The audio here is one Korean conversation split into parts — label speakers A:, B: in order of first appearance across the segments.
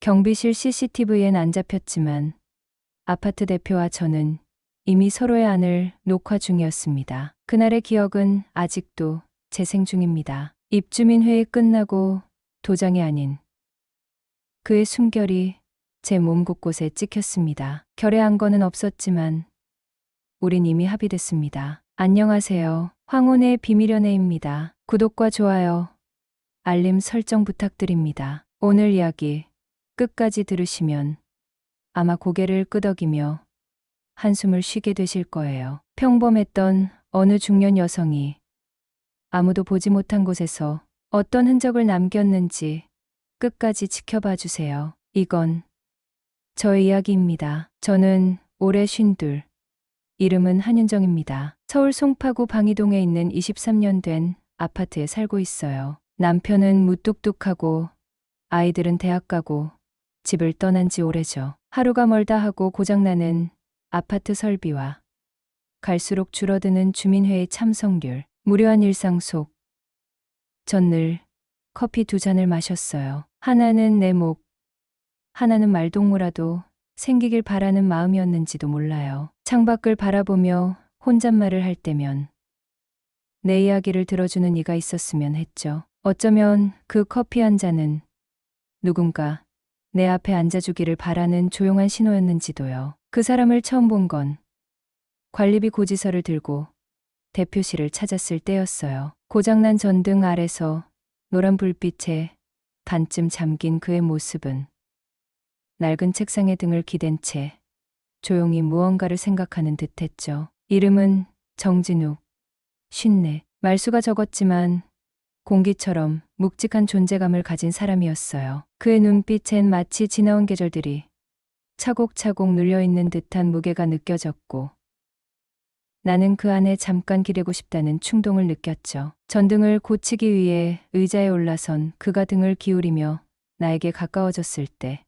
A: 경비실 CCTV엔 안 잡혔지만 아파트 대표와 저는 이미 서로의 안을 녹화 중이었습니다. 그날의 기억은 아직도 재생 중입니다. 입주민회의 끝나고 도장이 아닌 그의 숨결이 제 몸 곳곳에 찍혔습니다. 결의한 거는 없었지만 우린 이미 합의됐습니다. 안녕하세요. 황혼의 비밀연애입니다. 구독과 좋아요, 알림 설정 부탁드립니다. 오늘 이야기 끝까지 들으시면 아마 고개를 끄덕이며 한숨을 쉬게 되실 거예요. 평범했던 어느 중년 여성이 아무도 보지 못한 곳에서 어떤 흔적을 남겼는지 끝까지 지켜봐 주세요. 이건 저의 이야기입니다. 저는 올해 52, 이름은 한윤정입니다. 서울 송파구 방이동에 있는 23년 된 아파트에 살고 있어요. 남편은 무뚝뚝하고 아이들은 대학 가고 집을 떠난 지 오래죠. 하루가 멀다 하고 고장나는 아파트 설비와 갈수록 줄어드는 주민회의 참석률, 무료한 일상 속 전 늘 커피 2잔을 마셨어요. 하나는 내 목, 하나는 말동무라도 생기길 바라는 마음이었는지도 몰라요. 창밖을 바라보며 혼잣말을 할 때면 내 이야기를 들어주는 이가 있었으면 했죠. 어쩌면 그 커피 한 잔은 누군가 내 앞에 앉아주기를 바라는 조용한 신호였는지도요. 그 사람을 처음 본 건 관리비 고지서를 들고 대표실을 찾았을 때였어요. 고장난 전등 아래서 노란 불빛에 반쯤 잠긴 그의 모습은 낡은 책상에 등을 기댄 채 조용히 무언가를 생각하는 듯했죠. 이름은 정진욱, 54. 말수가 적었지만 공기처럼 묵직한 존재감을 가진 사람이었어요. 그의 눈빛엔 마치 지나온 계절들이 차곡차곡 눌려있는 듯한 무게가 느껴졌고 나는 그 안에 잠깐 기대고 싶다는 충동을 느꼈죠. 전등을 고치기 위해 의자에 올라선 그가 등을 기울이며 나에게 가까워졌을 때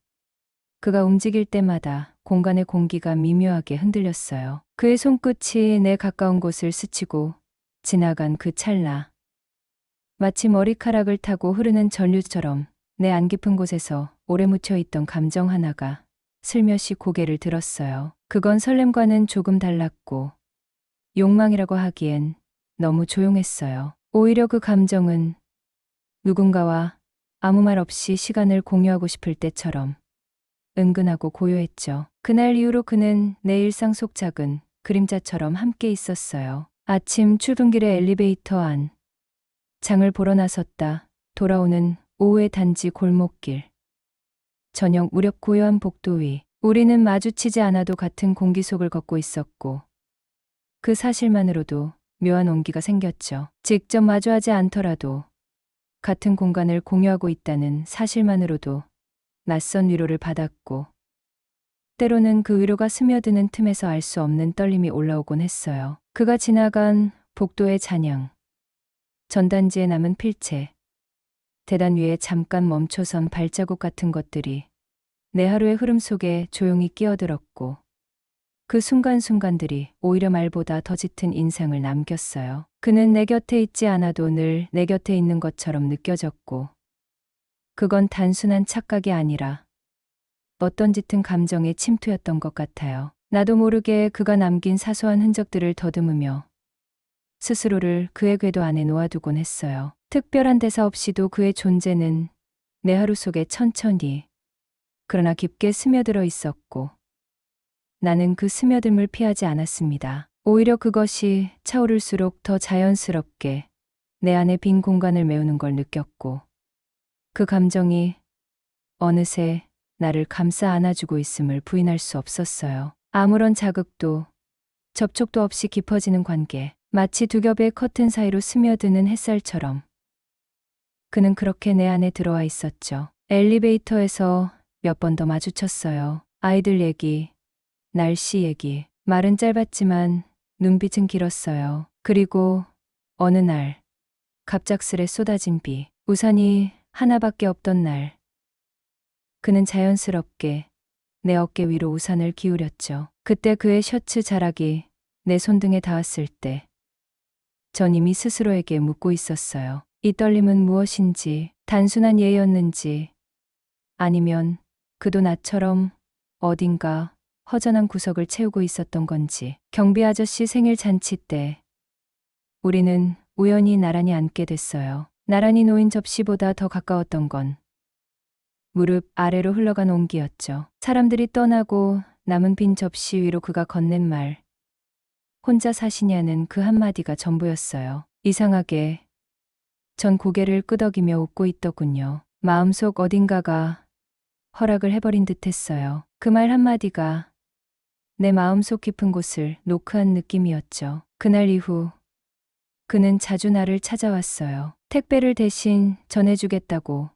A: 그가 움직일 때마다 공간의 공기가 미묘하게 흔들렸어요. 그의 손끝이 내 가까운 곳을 스치고 지나간 그 찰나 마치 머리카락을 타고 흐르는 전류처럼 내 안 깊은 곳에서 오래 묻혀있던 감정 하나가 슬며시 고개를 들었어요. 그건 설렘과는 조금 달랐고 욕망이라고 하기엔 너무 조용했어요. 오히려 그 감정은 누군가와 아무 말 없이 시간을 공유하고 싶을 때처럼 은근하고 고요했죠. 그날 이후로 그는 내 일상 속 작은 그림자처럼 함께 있었어요. 아침 출근길의 엘리베이터 안, 장을 보러 나섰다 돌아오는 오후의 단지 골목길, 저녁 무렵 고요한 복도 위, 우리는 마주치지 않아도 같은 공기 속을 걷고 있었고 그 사실만으로도 묘한 온기가 생겼죠. 직접 마주하지 않더라도 같은 공간을 공유하고 있다는 사실만으로도 낯선 위로를 받았고 때로는 그 위로가 스며드는 틈에서 알 수 없는 떨림이 올라오곤 했어요. 그가 지나간 복도의 잔향, 전단지에 남은 필체, 계단 위에 잠깐 멈춰선 발자국 같은 것들이 내 하루의 흐름 속에 조용히 끼어들었고 그 순간순간들이 오히려 말보다 더 짙은 인상을 남겼어요. 그는 내 곁에 있지 않아도 늘 내 곁에 있는 것처럼 느껴졌고 그건 단순한 착각이 아니라 어떤 짙은 감정의 침투였던 것 같아요. 나도 모르게 그가 남긴 사소한 흔적들을 더듬으며 스스로를 그의 궤도 안에 놓아두곤 했어요. 특별한 대사 없이도 그의 존재는 내 하루 속에 천천히 그러나 깊게 스며들어 있었고 나는 그 스며듦을 피하지 않았습니다. 오히려 그것이 차오를수록 더 자연스럽게 내 안의 빈 공간을 메우는 걸 느꼈고 그 감정이 어느새 나를 감싸 안아주고 있음을 부인할 수 없었어요. 아무런 자극도 접촉도 없이 깊어지는 관계, 마치 두 겹의 커튼 사이로 스며드는 햇살처럼 그는 그렇게 내 안에 들어와 있었죠. 엘리베이터에서 몇 번 더 마주쳤어요. 아이들 얘기, 날씨 얘기, 말은 짧았지만 눈빛은 길었어요. 그리고 어느 날 갑작스레 쏟아진 비, 우산이 하나밖에 없던 날 그는 자연스럽게 내 어깨 위로 우산을 기울였죠. 그때 그의 셔츠 자락이 내 손등에 닿았을 때 전 이미 스스로에게 묻고 있었어요. 이 떨림은 무엇인지, 단순한 예였는지 아니면 그도 나처럼 어딘가 허전한 구석을 채우고 있었던 건지. 경비 아저씨 생일 잔치 때 우리는 우연히 나란히 앉게 됐어요. 나란히 놓인 접시보다 더 가까웠던 건 무릎 아래로 흘러간 온기였죠. 사람들이 떠나고 남은 빈 접시 위로 그가 건넨 말. 혼자 사시냐는 그 한마디가 전부였어요. 이상하게 전 고개를 끄덕이며 웃고 있더군요. 마음속 어딘가가 허락을 해버린 듯했어요. 그 말 한마디가 내 마음속 깊은 곳을 노크한 느낌이었죠. 그날 이후 그는 자주 나를 찾아왔어요. 택배를 대신 전해주겠다고,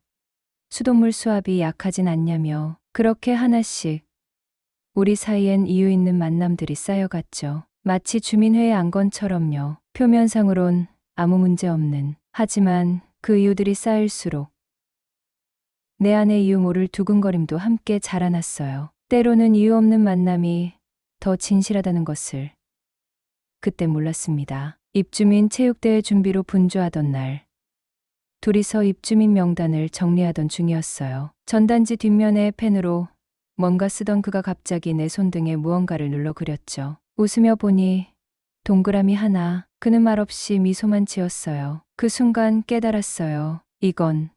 A: 수돗물 수압이 약하진 않냐며. 그렇게 하나씩 우리 사이엔 이유 있는 만남들이 쌓여갔죠. 마치 주민회의 안건처럼요. 표면상으론 아무 문제 없는, 하지만 그 이유들이 쌓일수록 내 안의 이유 모를 두근거림도 함께 자라났어요. 때로는 이유 없는 만남이 더 진실하다는 것을 그때 몰랐습니다. 입주민 체육대회 준비로 분주하던 날, 둘이서 입주민 명단을 정리하던 중이었어요. 전단지 뒷면에 펜으로 뭔가 쓰던 그가 갑자기 내 손등에 무언가를 눌러 그렸죠. 웃으며 보니 동그라미 하나. 그는 말없이 미소만 지었어요. 그 순간 깨달았어요. 이건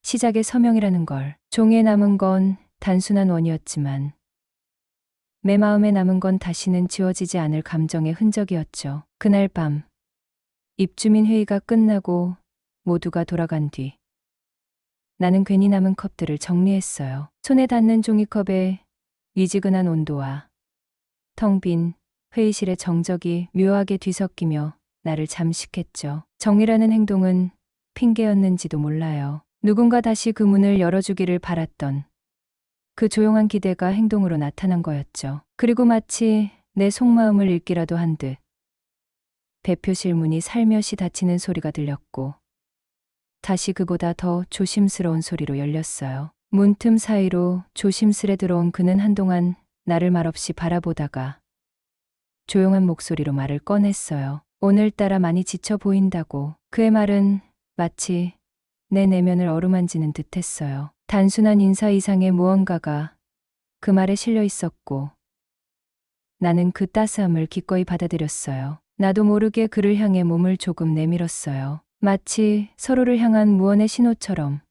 A: 시작의 서명이라는 걸. 종이에 남은 건 단순한 원이었지만 내 마음에 남은 건 다시는 지워지지 않을 감정의 흔적이었죠. 그날 밤 입주민 회의가 끝나고 모두가 돌아간 뒤 나는 괜히 남은 컵들을 정리했어요. 손에 닿는 종이컵의 미지근한 온도와 텅 빈 회의실의 정적이 묘하게 뒤섞이며 나를 잠식했죠. 정리라는 행동은 핑계였는지도 몰라요. 누군가 다시 그 문을 열어주기를 바랐던 그 조용한 기대가 행동으로 나타난 거였죠. 그리고 마치 내 속마음을 읽기라도 한 듯 대표실 문이 살며시 닫히는 소리가 들렸고 다시 그보다 더 조심스러운 소리로 열렸어요. 문틈 사이로 조심스레 들어온 그는 한동안 나를 말없이 바라보다가 조용한 목소리로 말을 꺼냈어요. 오늘따라 많이 지쳐 보인다고. 그의 말은 마치 내 내면을 어루만지는 듯했어요. 단순한 인사 이상의 무언가가 그 말에 실려 있었고 나는 그 따스함을 기꺼이 받아들였어요. 나도 모르게 그를 향해 몸을 조금 내밀었어요. 마치 서로를 향한 무언의 신호처럼.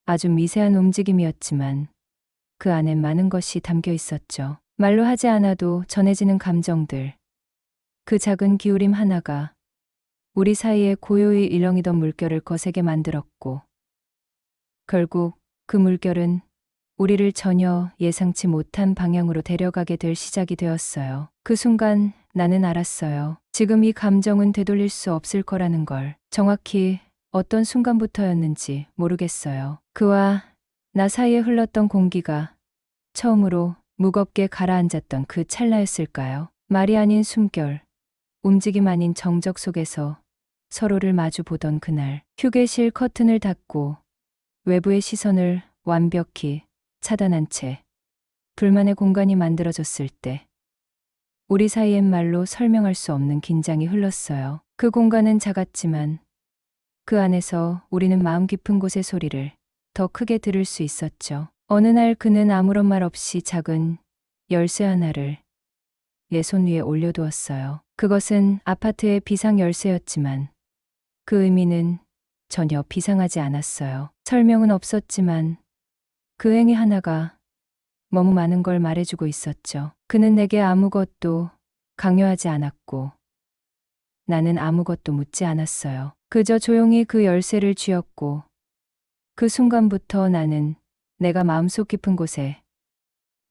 A: 아주 미세한 움직임이었지만 그 안엔 많은 것이 담겨 있었죠. 말로 하지 않아도 전해지는 감정들. 그 작은 기울임 하나가 우리 사이에 고요히 일렁이던 물결을 거세게 만들었고 결국 그 물결은 우리를 전혀 예상치 못한 방향으로 데려가게 될 시작이 되었어요. 그 순간 나는 알았어요. 지금 이 감정은 되돌릴 수 없을 거라는 걸. 정확히 어떤 순간부터였는지 모르겠어요. 그와 나 사이에 흘렀던 공기가 처음으로 무겁게 가라앉았던 그 찰나였을까요? 말이 아닌 숨결, 움직임 아닌 정적 속에서 서로를 마주 보던 그날, 휴게실 커튼을 닫고 외부의 시선을 완벽히 차단한 채 둘만의 공간이 만들어졌을 때 우리 사이엔 말로 설명할 수 없는 긴장이 흘렀어요. 그 공간은 작았지만 그 안에서 우리는 마음 깊은 곳의 소리를 더 크게 들을 수 있었죠. 어느 날 그는 아무런 말 없이 작은 열쇠 하나를 내 손 위에 올려두었어요. 그것은 아파트의 비상 열쇠였지만 그 의미는 전혀 비상하지 않았어요. 설명은 없었지만 그 행위 하나가 너무 많은 걸 말해주고 있었죠. 그는 내게 아무것도 강요하지 않았고 나는 아무것도 묻지 않았어요. 그저 조용히 그 열쇠를 쥐었고 그 순간부터 나는 내가 마음속 깊은 곳에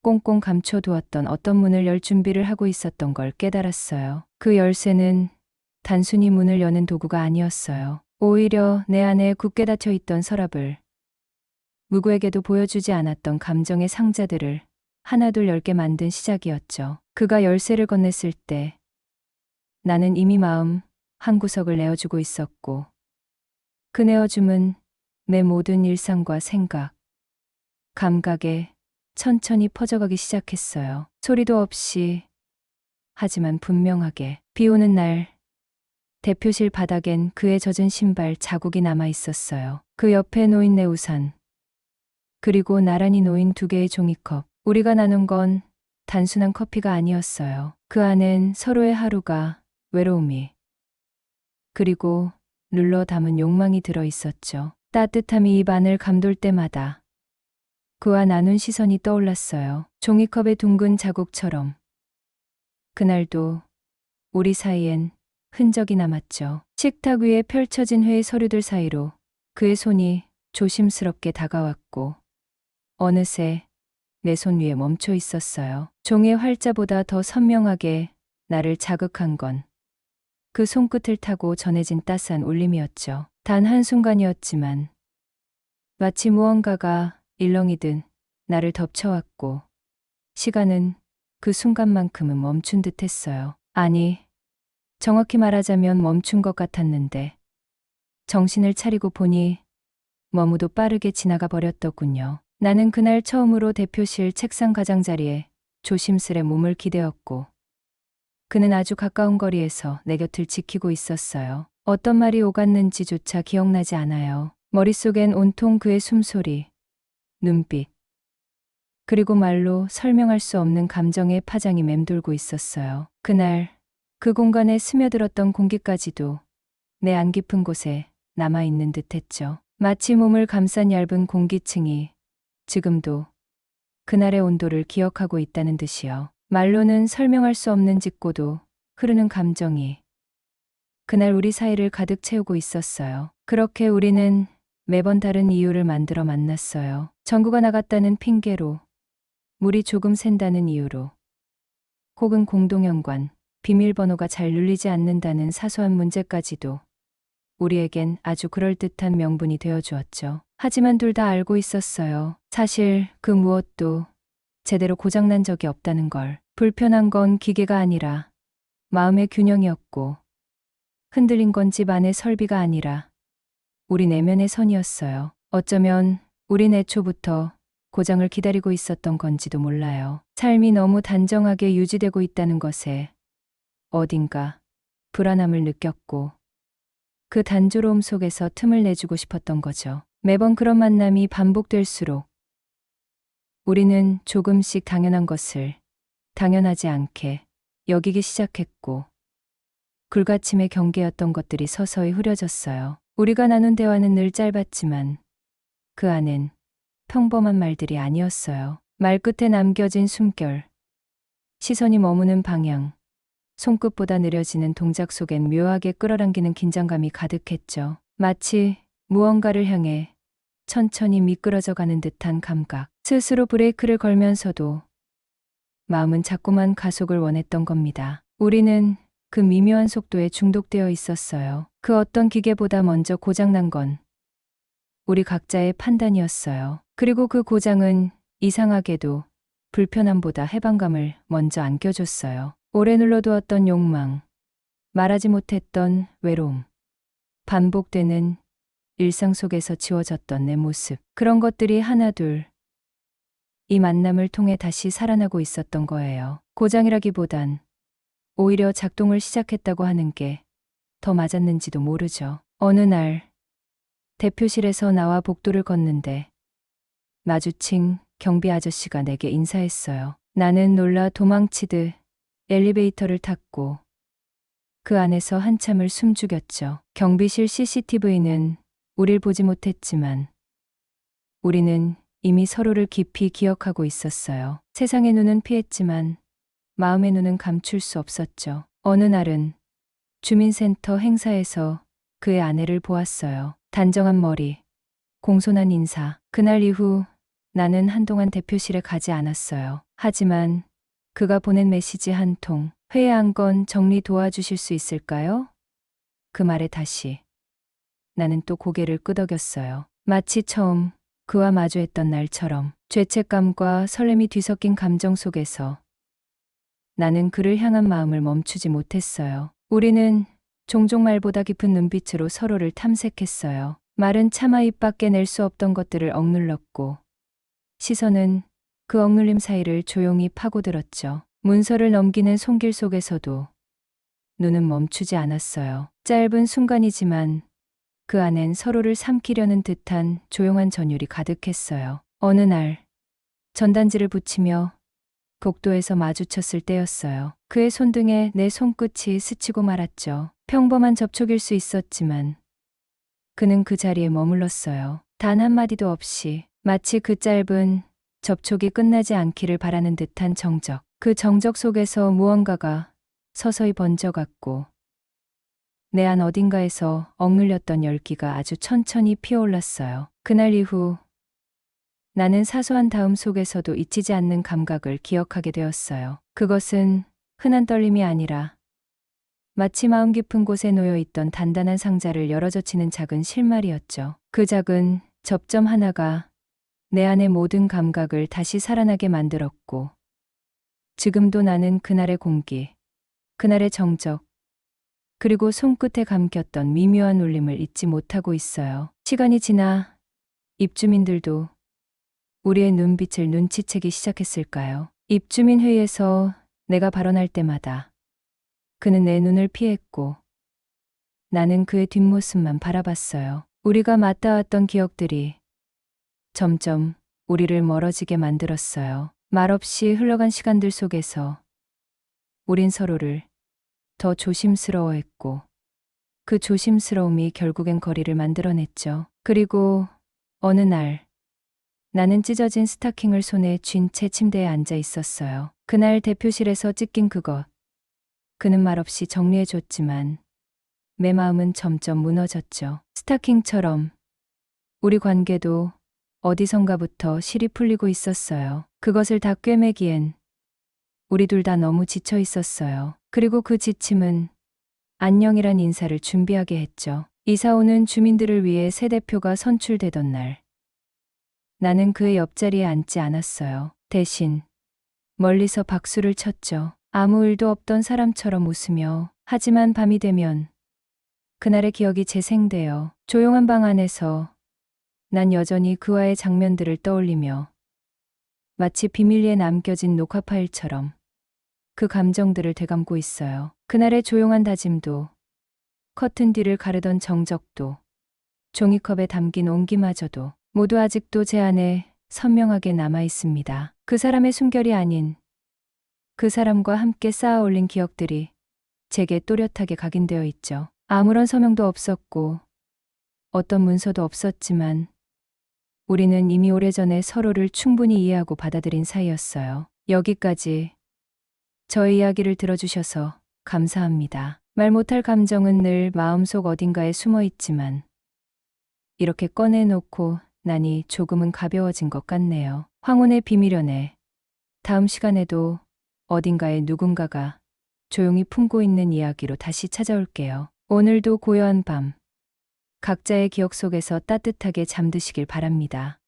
A: 꽁꽁 감춰두었던 어떤 문을 열 준비를 하고 있었던 걸 깨달았어요. 그 열쇠는 단순히 문을 여는 도구가 아니었어요. 오히려 내 안에 굳게 닫혀 있던 서랍을 누구에게도 보여주지 않았던 감정의 상자들을 하나둘 열게 만든 시작이었죠. 그가 열쇠를 건넸을 때 나는 이미 마음 한구석을 내어주고 있었고 그 내어줌은 내 모든 일상과 생각, 감각에 천천히 퍼져가기 시작했어요. 소리도 없이, 하지만 분명하게. 비 오는 날 대표실 바닥엔 그의 젖은 신발 자국이 남아 있었어요. 그 옆에 놓인 내 우산, 그리고 나란히 놓인 두 개의 종이컵. 우리가 나눈 건 단순한 커피가 아니었어요. 그 안엔 서로의 하루가, 외로움이, 그리고 눌러 담은 욕망이 들어 있었죠. 따뜻함이 입 안을 감돌 때마다 그와 나눈 시선이 떠올랐어요. 종이컵의 둥근 자국처럼. 그날도 우리 사이엔 흔적이 남았죠. 식탁 위에 펼쳐진 회의 서류들 사이로 그의 손이 조심스럽게 다가왔고 어느새 내 손 위에 멈춰 있었어요. 종이의 활자보다 더 선명하게 나를 자극한 건 그 손끝을 타고 전해진 따스한 울림이었죠. 단 한순간이었지만 마치 무언가가 일렁이듯 나를 덮쳐왔고 시간은 그 순간만큼은 멈춘 듯 했어요. 아니, 정확히 말하자면 멈춘 것 같았는데 정신을 차리고 보니 너무도 빠르게 지나가 버렸더군요. 나는 그날 처음으로 대표실 책상 가장자리에 조심스레 몸을 기대었고 그는 아주 가까운 거리에서 내 곁을 지키고 있었어요. 어떤 말이 오갔는지조차 기억나지 않아요. 머릿속엔 온통 그의 숨소리, 눈빛, 그리고 말로 설명할 수 없는 감정의 파장이 맴돌고 있었어요. 그날 그 공간에 스며들었던 공기까지도 내 안 깊은 곳에 남아있는 듯했죠. 마치 몸을 감싼 얇은 공기층이 지금도 그날의 온도를 기억하고 있다는 듯이요. 말로는 설명할 수 없는 짙고도 흐르는 감정이 그날 우리 사이를 가득 채우고 있었어요. 그렇게 우리는 매번 다른 이유를 만들어 만났어요. 전구가 나갔다는 핑계로, 물이 조금 샌다는 이유로, 혹은 공동연관, 비밀번호가 잘 눌리지 않는다는 사소한 문제까지도 우리에겐 아주 그럴듯한 명분이 되어 주었죠. 하지만 둘 다 알고 있었어요. 사실 그 무엇도 제대로 고장난 적이 없다는 걸. 불편한 건 기계가 아니라 마음의 균형이었고 흔들린 건 집 안의 설비가 아니라 우리 내면의 선이었어요. 어쩌면 우린 애초부터 고장을 기다리고 있었던 건지도 몰라요. 삶이 너무 단정하게 유지되고 있다는 것에 어딘가 불안함을 느꼈고 그 단조로움 속에서 틈을 내주고 싶었던 거죠. 매번 그런 만남이 반복될수록 우리는 조금씩 당연한 것을 당연하지 않게 여기기 시작했고 불가침의 경계였던 것들이 서서히 흐려졌어요. 우리가 나눈 대화는 늘 짧았지만 그 안엔 평범한 말들이 아니었어요. 말끝에 남겨진 숨결, 시선이 머무는 방향, 손끝보다 느려지는 동작 속엔 묘하게 끌어당기는 긴장감이 가득했죠. 마치 무언가를 향해 천천히 미끄러져 가는 듯한 감각. 스스로 브레이크를 걸면서도 마음은 자꾸만 가속을 원했던 겁니다. 우리는 그 미묘한 속도에 중독되어 있었어요. 그 어떤 기계보다 먼저 고장난 건 우리 각자의 판단이었어요. 그리고 그 고장은 이상하게도 불편함보다 해방감을 먼저 안겨줬어요. 오래 눌러두었던 욕망, 말하지 못했던 외로움, 반복되는 일상 속에서 지워졌던 내 모습, 그런 것들이 하나둘 이 만남을 통해 다시 살아나고 있었던 거예요. 고장이라기보단 오히려 작동을 시작했다고 하는 게 더 맞았는지도 모르죠. 어느 날 대표실에서 나와 복도를 걷는데 마주친 경비 아저씨가 내게 인사했어요. 나는 놀라 도망치듯 엘리베이터를 탔고 그 안에서 한참을 숨죽였죠. 경비실 CCTV는 우릴 보지 못했지만 우리는 이미 서로를 깊이 기억하고 있었어요. 세상의 눈은 피했지만 마음의 눈은 감출 수 없었죠. 어느 날은 주민센터 행사에서 그의 아내를 보았어요. 단정한 머리, 공손한 인사. 그날 이후 나는 한동안 대표실에 가지 않았어요. 하지만 그가 보낸 메시지 한 통, 회의한 건 정리 도와주실 수 있을까요? 그 말에 다시 나는 또 고개를 끄덕였어요. 마치 처음 그와 마주했던 날처럼 죄책감과 설렘이 뒤섞인 감정 속에서 나는 그를 향한 마음을 멈추지 못했어요. 우리는 종종 말보다 깊은 눈빛으로 서로를 탐색했어요. 말은 차마 입 밖에 낼 수 없던 것들을 억눌렀고 시선은 그 억눌림 사이를 조용히 파고들었죠. 문서를 넘기는 손길 속에서도 눈은 멈추지 않았어요. 짧은 순간이지만 그 안엔 서로를 삼키려는 듯한 조용한 전율이 가득했어요. 어느 날 전단지를 붙이며 복도에서 마주쳤을 때였어요. 그의 손등에 내 손끝이 스치고 말았죠. 평범한 접촉일 수 있었지만 그는 그 자리에 머물렀어요. 단 한마디도 없이 마치 그 짧은 접촉이 끝나지 않기를 바라는 듯한 정적. 그 정적 속에서 무언가가 서서히 번져갔고 내 안 어딘가에서 억눌렸던 열기가 아주 천천히 피어올랐어요. 그날 이후 나는 사소한 다음 속에서도 잊히지 않는 감각을 기억하게 되었어요. 그것은 흔한 떨림이 아니라 마치 마음 깊은 곳에 놓여 있던 단단한 상자를 열어젖히는 작은 실마리였죠. 그 작은 접점 하나가 내 안의 모든 감각을 다시 살아나게 만들었고 지금도 나는 그날의 공기, 그날의 정적, 그리고 손끝에 감겼던 미묘한 울림을 잊지 못하고 있어요. 시간이 지나 입주민들도 우리의 눈빛을 눈치채기 시작했을까요? 입주민 회의에서 내가 발언할 때마다 그는 내 눈을 피했고 나는 그의 뒷모습만 바라봤어요. 우리가 맞닿았던 기억들이 점점 우리를 멀어지게 만들었어요. 말없이 흘러간 시간들 속에서 우린 서로를 더 조심스러워했고 그 조심스러움이 결국엔 거리를 만들어냈죠. 그리고 어느 날 나는 찢어진 스타킹을 손에 쥔 채 침대에 앉아 있었어요. 그날 대표실에서 찢긴 그것. 그는 말없이 정리해줬지만 내 마음은 점점 무너졌죠. 스타킹처럼 우리 관계도 어디선가부터 실이 풀리고 있었어요. 그것을 다 꿰매기엔 우리 둘 다 너무 지쳐 있었어요. 그리고 그 지침은 안녕이란 인사를 준비하게 했죠. 이사 오는 주민들을 위해 새 대표가 선출되던 날. 나는 그의 옆자리에 앉지 않았어요. 대신 멀리서 박수를 쳤죠. 아무 일도 없던 사람처럼 웃으며. 하지만 밤이 되면 그날의 기억이 재생되어 조용한 방 안에서 난 여전히 그와의 장면들을 떠올리며 마치 비밀리에 남겨진 녹화 파일처럼 그 감정들을 되감고 있어요. 그날의 조용한 다짐도, 커튼 뒤를 가르던 정적도, 종이컵에 담긴 온기마저도 모두 아직도 제 안에 선명하게 남아 있습니다. 그 사람의 숨결이 아닌 그 사람과 함께 쌓아 올린 기억들이 제게 또렷하게 각인되어 있죠. 아무런 서명도 없었고 어떤 문서도 없었지만 우리는 이미 오래전에 서로를 충분히 이해하고 받아들인 사이였어요. 여기까지 저의 이야기를 들어주셔서 감사합니다. 말 못할 감정은 늘 마음속 어딘가에 숨어 있지만 이렇게 꺼내놓고 나니 조금은 가벼워진 것 같네요. 황혼의 비밀연애. 다음 시간에도 어딘가에 누군가가 조용히 품고 있는 이야기로 다시 찾아올게요. 오늘도 고요한 밤, 각자의 기억 속에서 따뜻하게 잠드시길 바랍니다.